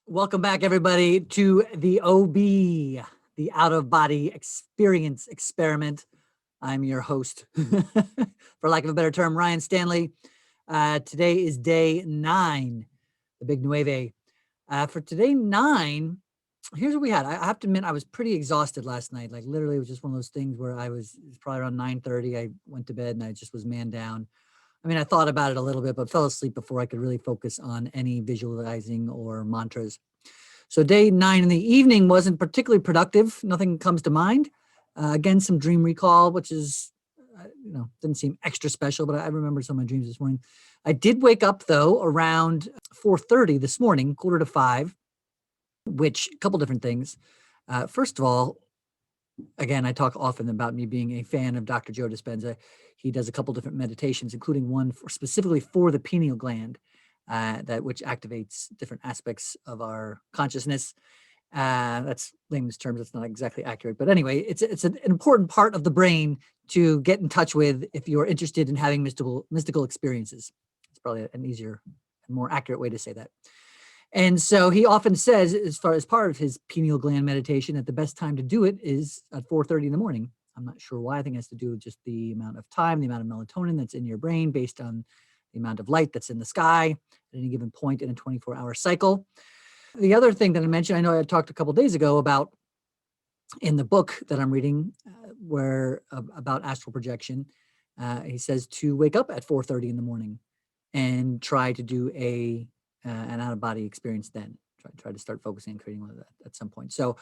Welcome back, everybody, to the OB, the Out of Body Experience Experiment. I'm your host, for lack of a better term, Ryan Stanley. Today is day 9, the Big Nueve. For today 9, here's what we had. I have to admit, I was pretty exhausted last night. Like literally, it was just one of those things where it was probably around 9:30. I went to bed and I just was man down. I mean, I thought about it a little bit, but fell asleep before I could really focus on any visualizing or mantras. So day 9 in the evening wasn't particularly productive. Nothing comes to mind. Again, some dream recall, which is, didn't seem extra special, but I remember some of my dreams this morning. I did wake up though around 4:30 this morning, 4:45, which a couple different things. First of all, again, I talk often about me being a fan of Dr. Joe Dispenza. He does a couple different meditations, including one specifically for the pineal gland, which activates different aspects of our consciousness. That's layman's terms. That's not exactly accurate, but anyway, it's an important part of the brain to get in touch with if you're interested in having mystical experiences. It's probably an easier and more accurate way to say that. And so he often says, as far as part of his pineal gland meditation, that the best time to do it is at 4:30 in the morning. I'm not sure why. I think it has to do with just the amount of time, the amount of melatonin that's in your brain based on the amount of light that's in the sky at any given point in a 24-hour cycle. The other thing that I mentioned, I know I talked a couple of days ago about in the book that I'm reading, about astral projection. He says to wake up at 4:30 in the morning and try to do an out of body experience. Then try to start focusing and creating one of that at some point. So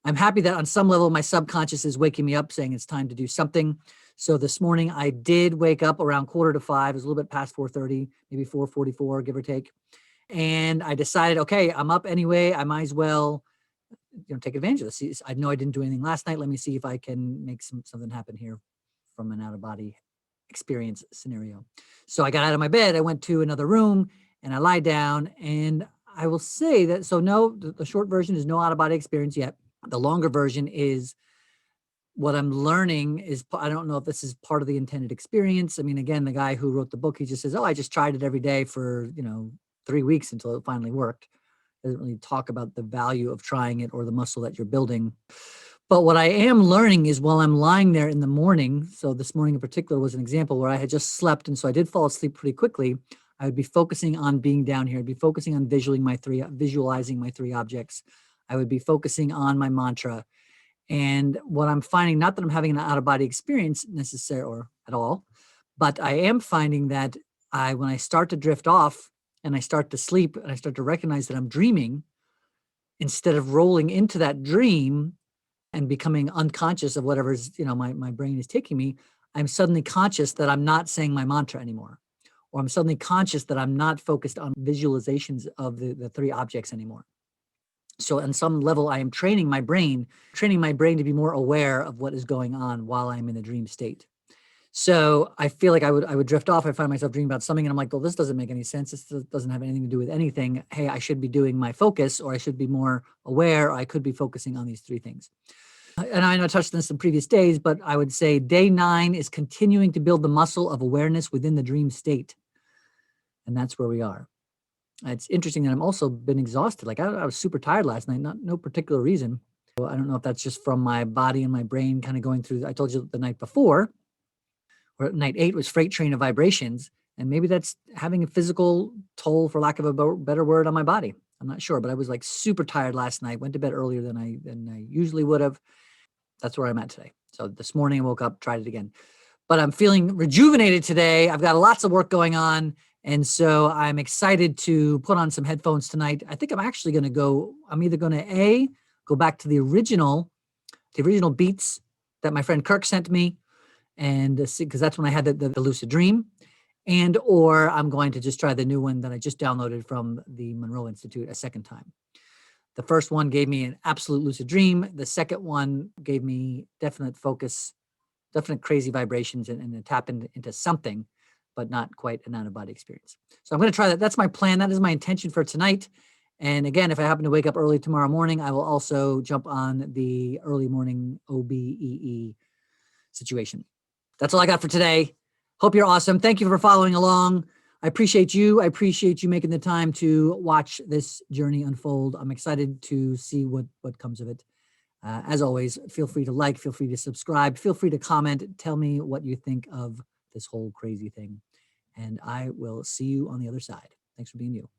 I'm happy that on some level my subconscious is waking me up, saying it's time to do something. So this morning I did wake up around 4:45. It was a little bit past 4:30, maybe 4:44, give or take. And I decided, okay, I'm up anyway. I might as well, take advantage of this. I know I didn't do anything last night. Let me see if I can make something happen here from an out of body experience scenario. So I got out of my bed. I went to another room and I lied down. And I will say that, so no, the short version is no out of body experience yet. The longer version is what I'm learning is, I don't know if this is part of the intended experience. I mean, again, the guy who wrote the book, he just says, oh, I just tried it every day for, 3 weeks until it finally worked. Doesn't really talk about the value of trying it or the muscle that you're building. But what I am learning is while I'm lying there in the morning, so this morning in particular was an example where I had just slept, and so I did fall asleep pretty quickly. I would be focusing on being down here. I'd be focusing on visualizing my 3 objects. I would be focusing on my mantra. And what I'm finding, not that I'm having an out-of-body experience necessarily or at all, but I am finding that when I start to drift off and I start to sleep and I start to recognize that I'm dreaming, instead of rolling into that dream and becoming unconscious of whatever's, my brain is taking me, I'm suddenly conscious that I'm not saying my mantra anymore. Or I'm suddenly conscious that I'm not focused on visualizations of the 3 objects anymore. So on some level, I am training my brain to be more aware of what is going on while I'm in the dream state. So I feel like I would drift off. I find myself dreaming about something and I'm like, well, this doesn't make any sense. This doesn't have anything to do with anything. Hey, I should be doing my focus, or I should be more aware. Or I could be focusing on these 3 things. And I know I touched on this in previous days, but I would say day 9 is continuing to build the muscle of awareness within the dream state. And that's where we are. It's interesting that I'm also been exhausted. Like I was super tired last night, no particular reason. So I don't know if that's just from my body and my brain kind of going through, I told you the night before, or night 8 was freight train of vibrations. And maybe that's having a physical toll, for lack of a better word, on my body. I'm not sure, but I was like super tired last night, went to bed earlier than I usually would have. That's where I'm at today. So this morning I woke up, tried it again. But I'm feeling rejuvenated today. I've got lots of work going on. And so I'm excited to put on some headphones tonight. I think I'm actually going to I'm either going to go back to the original beats that my friend Kirk sent me, and because that's when I had the Lucid Dream, or I'm going to just try the new one that I just downloaded from the Monroe Institute a second time. The first one gave me an absolute lucid dream. The second one gave me definite focus, definite crazy vibrations, and a tap into something, but not quite an out-of-body experience. So I'm going to try that. That's my plan. That is my intention for tonight. And again, if I happen to wake up early tomorrow morning, I will also jump on the early morning OBEE situation. That's all I got for today. Hope you're awesome. Thank you for following along. I appreciate you. I appreciate you making the time to watch this journey unfold. I'm excited to see what comes of it. As always, feel free to like, feel free to subscribe, feel free to comment. Tell me what you think of this whole crazy thing. And I will see you on the other side. Thanks for being you.